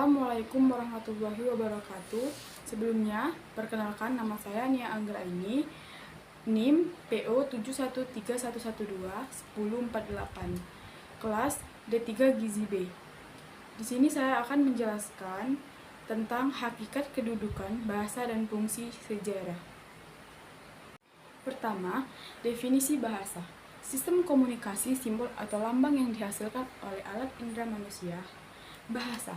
Assalamualaikum warahmatullahi wabarakatuh. Sebelumnya, perkenalkan nama saya Nia Anggraini, NIM PO 71311210048, kelas D3 Gizi B. Di sini saya akan menjelaskan tentang hakikat kedudukan, bahasa, dan fungsi sejarah. Pertama, definisi bahasa. Sistem komunikasi simbol atau lambang yang dihasilkan oleh alat indera manusia. Bahasa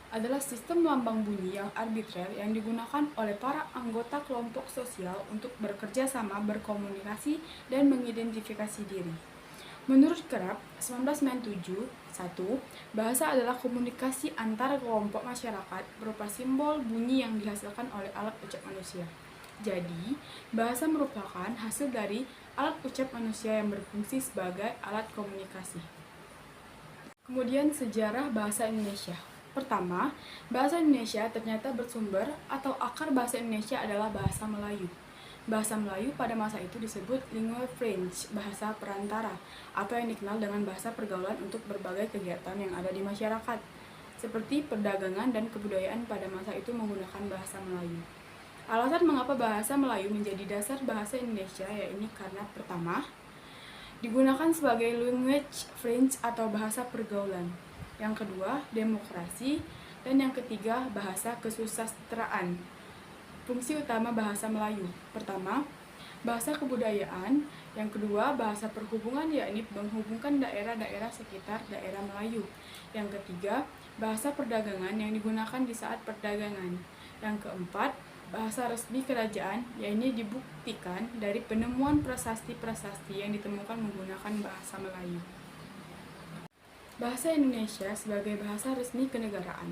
adalah sistem lambang bunyi yang arbitrer yang digunakan oleh para anggota kelompok sosial untuk bekerja sama, berkomunikasi, dan mengidentifikasi diri. Menurut Krab, 1997, 1. Bahasa adalah komunikasi antar kelompok masyarakat berupa simbol bunyi yang dihasilkan oleh alat ucap manusia. Jadi, bahasa merupakan hasil dari alat ucap manusia yang berfungsi sebagai alat komunikasi. Kemudian sejarah bahasa Indonesia. Pertama, bahasa Indonesia ternyata bersumber atau akar bahasa Indonesia adalah bahasa Melayu. Bahasa Melayu pada masa itu disebut lingua franca, bahasa perantara, atau yang dikenal dengan bahasa pergaulan untuk berbagai kegiatan yang ada di masyarakat, seperti perdagangan dan kebudayaan pada masa itu menggunakan bahasa Melayu. Alasan mengapa bahasa Melayu menjadi dasar bahasa Indonesia yaitu karena pertama, digunakan sebagai language French atau bahasa pergaulan. Yang kedua, demokrasi. Dan yang ketiga, bahasa kesusastraan. Fungsi utama bahasa Melayu. Pertama, bahasa kebudayaan. Yang kedua, bahasa perhubungan, yakni menghubungkan daerah-daerah sekitar daerah Melayu. Yang ketiga, bahasa perdagangan yang digunakan di saat perdagangan. Yang keempat, bahasa resmi kerajaan, yakni dibuktikan dari penemuan prasasti-prasasti yang ditemukan menggunakan bahasa Melayu. Bahasa Indonesia sebagai bahasa resmi kenegaraan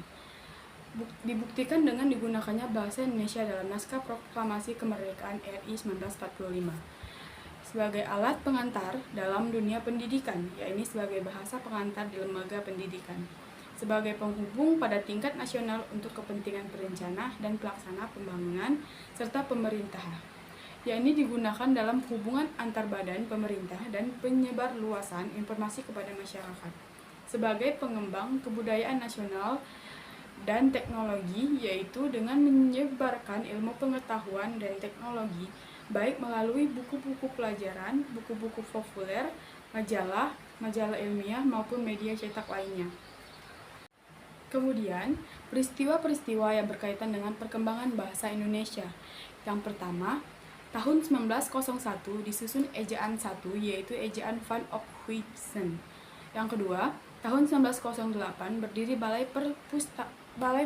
dibuktikan dengan digunakannya bahasa Indonesia dalam naskah proklamasi kemerdekaan RI 1945 sebagai alat pengantar dalam dunia pendidikan, yakni sebagai bahasa pengantar di lembaga pendidikan, sebagai penghubung pada tingkat nasional untuk kepentingan perencana dan pelaksana pembangunan serta pemerintah, yakni digunakan dalam hubungan antar badan pemerintah dan penyebar luasan informasi kepada masyarakat, sebagai pengembang kebudayaan nasional dan teknologi, yaitu dengan menyebarkan ilmu pengetahuan dan teknologi baik melalui buku-buku pelajaran, buku-buku populer, majalah ilmiah maupun media cetak lainnya. Kemudian, peristiwa-peristiwa yang berkaitan dengan perkembangan bahasa Indonesia. Yang pertama, tahun 1901 disusun ejaan 1, yaitu ejaan Van Okhuysen. Yang kedua, tahun 1908 berdiri Balai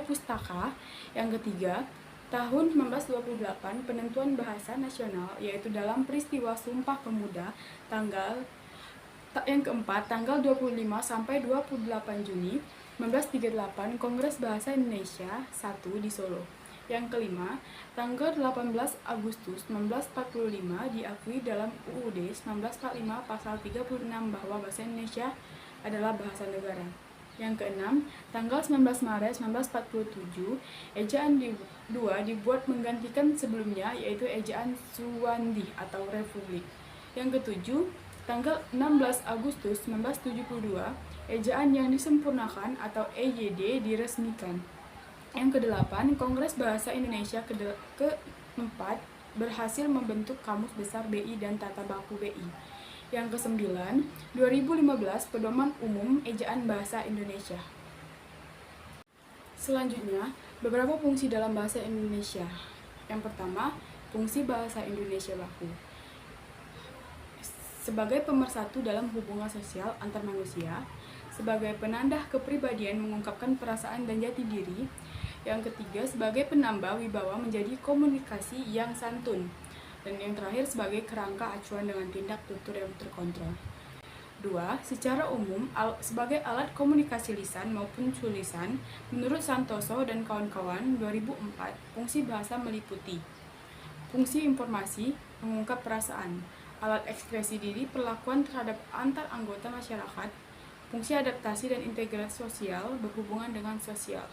Pustaka. Yang ketiga, tahun 1928 penentuan bahasa nasional, yaitu dalam peristiwa Sumpah Pemuda. Yang keempat, tanggal 25 sampai 28 Juni 1938 Kongres Bahasa Indonesia 1 di Solo. Yang kelima, tanggal 18 Agustus 1945 diakui dalam UUD 1945 pasal 36 bahwa bahasa Indonesia adalah bahasa negara. Yang keenam, tanggal 19 Maret 1947, ejaan 2 dibuat menggantikan sebelumnya, yaitu ejaan Suwandi atau Republik. Yang ketujuh, tanggal 16 Agustus 1972, ejaan yang disempurnakan atau EYD diresmikan. Yang kedelapan, Kongres Bahasa Indonesia keempat berhasil membentuk Kamus Besar BI dan Tata Baku BI. Yang kesembilan, 2015 Pedoman Umum Ejaan Bahasa Indonesia. Selanjutnya, beberapa fungsi dalam bahasa Indonesia. Yang pertama, fungsi bahasa Indonesia baku. Sebagai pemersatu dalam hubungan sosial antar manusia, sebagai penanda kepribadian mengungkapkan perasaan dan jati diri. Yang ketiga, sebagai penambah wibawa menjadi komunikasi yang santun. Dan yang terakhir, sebagai kerangka acuan dengan tindak tutur yang terkontrol. 2. Secara umum, sebagai alat komunikasi lisan maupun tulisan, menurut Santoso dan kawan-kawan 2004, fungsi bahasa meliputi fungsi informasi, mengungkap perasaan, alat ekspresi diri, perlakuan terhadap antar anggota masyarakat, fungsi adaptasi dan integrasi sosial, berhubungan dengan sosial,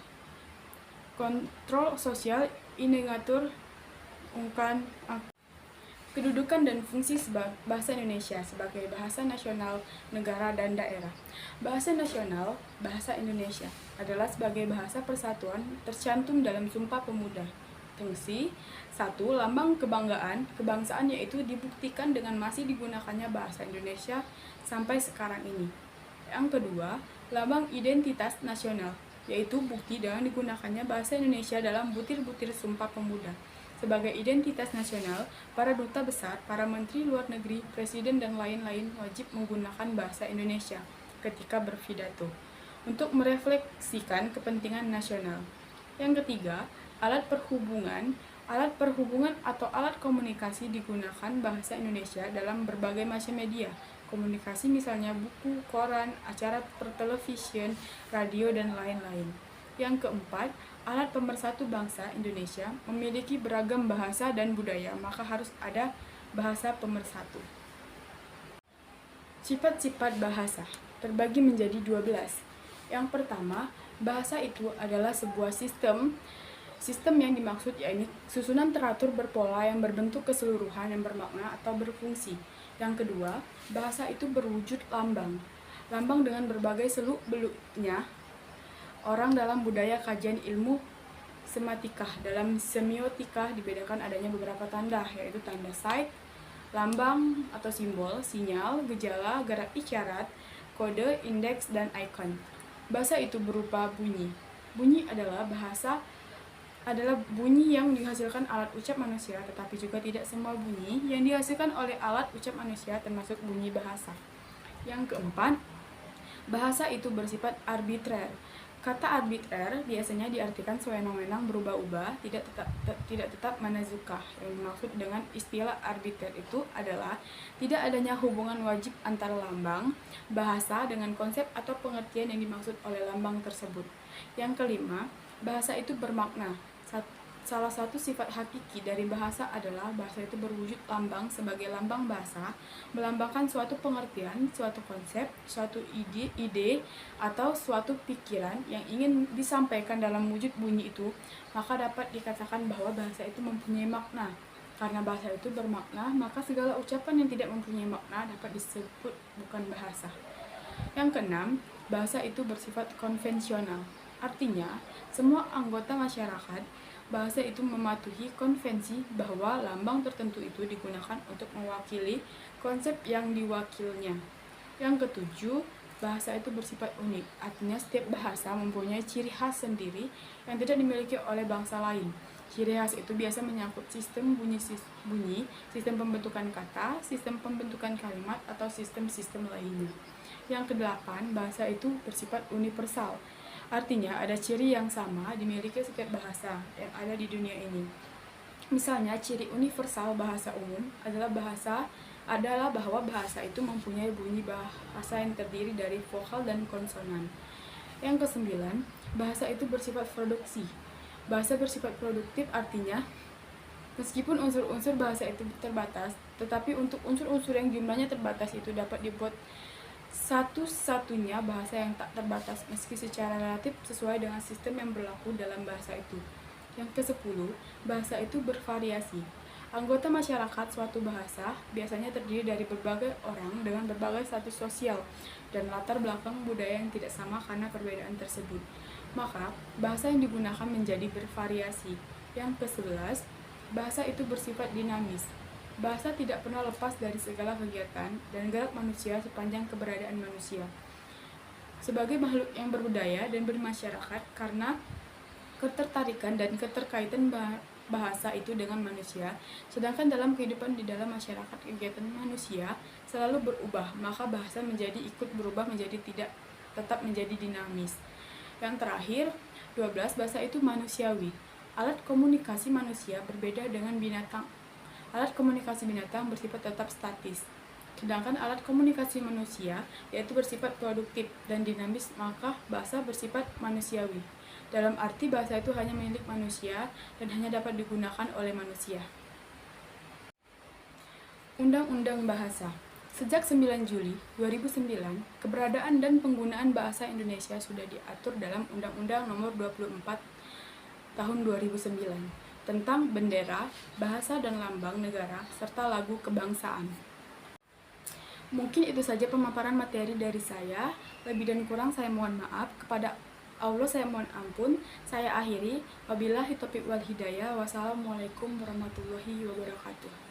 kontrol sosial, indikator Kedudukan dan fungsi bahasa Indonesia sebagai bahasa nasional negara dan daerah. Bahasa nasional, bahasa Indonesia, adalah sebagai bahasa persatuan tercantum dalam Sumpah Pemuda. Fungsi 1. Lambang kebanggaan, kebangsaan, yaitu dibuktikan dengan masih digunakannya bahasa Indonesia sampai sekarang ini. Yang kedua, lambang identitas nasional, yaitu bukti dengan digunakannya bahasa Indonesia dalam butir-butir Sumpah Pemuda. Sebagai identitas nasional, para duta besar, para menteri luar negeri, presiden, dan lain-lain wajib menggunakan bahasa Indonesia ketika berpidato untuk merefleksikan kepentingan nasional. Yang ketiga, alat perhubungan. Alat perhubungan atau alat komunikasi digunakan bahasa Indonesia dalam berbagai macam media komunikasi, misalnya buku, koran, acara televisi, radio, dan lain-lain. Yang keempat, alat pemersatu bangsa Indonesia memiliki beragam bahasa dan budaya, maka harus ada bahasa pemersatu. Sifat-sifat bahasa terbagi menjadi 12. Yang pertama, bahasa itu adalah sebuah sistem yang dimaksud yakni susunan teratur berpola yang berbentuk keseluruhan yang bermakna atau berfungsi. Yang kedua, bahasa itu berwujud lambang dengan berbagai seluk-beluknya. Orang dalam budaya kajian ilmu semiotikah. Dalam semiotika dibedakan adanya beberapa tanda, yaitu tanda sight, lambang atau simbol, sinyal, gejala, gerak isyarat, kode, indeks, dan ikon. Bahasa itu berupa bunyi. Bunyi adalah bunyi yang dihasilkan alat ucap manusia, tetapi juga tidak semua bunyi yang dihasilkan oleh alat ucap manusia termasuk bunyi bahasa. Yang keempat, bahasa itu bersifat arbitrer. Kata arbitrer biasanya diartikan sewenang-wenang, berubah-ubah, tidak tetap manazukah. Yang dimaksud dengan istilah arbitrer itu adalah tidak adanya hubungan wajib antara lambang, bahasa dengan konsep atau pengertian yang dimaksud oleh lambang tersebut. Yang kelima, bahasa itu bermakna. Salah satu sifat hakiki dari bahasa adalah bahasa itu berwujud lambang. Sebagai lambang bahasa melambangkan suatu pengertian, suatu konsep, suatu ide atau suatu pikiran yang ingin disampaikan dalam wujud bunyi itu, maka dapat dikatakan bahwa bahasa itu mempunyai makna. Karena bahasa itu bermakna, maka segala ucapan yang tidak mempunyai makna dapat disebut bukan bahasa. Yang keenam, bahasa itu bersifat konvensional. Artinya, semua anggota masyarakat bahasa itu mematuhi konvensi bahwa lambang tertentu itu digunakan untuk mewakili konsep yang diwakilnya. Yang ketujuh, bahasa itu bersifat unik. Artinya setiap bahasa mempunyai ciri khas sendiri yang tidak dimiliki oleh bangsa lain. Ciri khas itu biasa menyangkut sistem bunyi, sistem pembentukan kata, sistem pembentukan kalimat, atau sistem-sistem lainnya. Yang kedelapan, bahasa itu bersifat universal. Artinya ada ciri yang sama dimiliki setiap bahasa yang ada di dunia ini. Misalnya, ciri universal bahasa umum adalah bahwa bahasa itu mempunyai bunyi bahasa yang terdiri dari vokal dan konsonan. Yang kesembilan, bahasa itu bersifat produksi. Bahasa bersifat produktif artinya meskipun unsur-unsur bahasa itu terbatas, tetapi untuk unsur-unsur yang jumlahnya terbatas itu dapat dibuat satu-satunya bahasa yang tak terbatas meski secara relatif sesuai dengan sistem yang berlaku dalam bahasa itu. Yang ke-10, bahasa itu bervariasi. Anggota masyarakat suatu bahasa biasanya terdiri dari berbagai orang dengan berbagai status sosial dan latar belakang budaya yang tidak sama karena perbedaan tersebut. Maka, bahasa yang digunakan menjadi bervariasi. Yang ke-11, bahasa itu bersifat dinamis. Bahasa tidak pernah lepas dari segala kegiatan dan gerak manusia sepanjang keberadaan manusia. Sebagai makhluk yang berbudaya dan bermasyarakat, karena ketertarikan dan keterkaitan bahasa itu dengan manusia, sedangkan dalam kehidupan di dalam masyarakat kegiatan manusia selalu berubah, maka bahasa menjadi ikut berubah menjadi tidak tetap menjadi dinamis. Yang terakhir, 12, bahasa itu manusiawi. Alat komunikasi manusia berbeda dengan binatang. Alat komunikasi binatang bersifat tetap statis, sedangkan alat komunikasi manusia yaitu bersifat produktif dan dinamis, maka bahasa bersifat manusiawi. Dalam arti bahasa itu hanya milik manusia dan hanya dapat digunakan oleh manusia. Undang-Undang Bahasa. Sejak 9 Juli 2009, keberadaan dan penggunaan bahasa Indonesia sudah diatur dalam Undang-Undang Nomor 24 Tahun 2009 tentang bendera, bahasa dan lambang negara, serta lagu kebangsaan. Mungkin itu saja pemaparan materi dari saya. Lebih dan kurang saya mohon maaf. Kepada Allah saya mohon ampun. Saya akhiri. Wabillahi taufiq wal hidayah. Wassalamualaikum warahmatullahi wabarakatuh.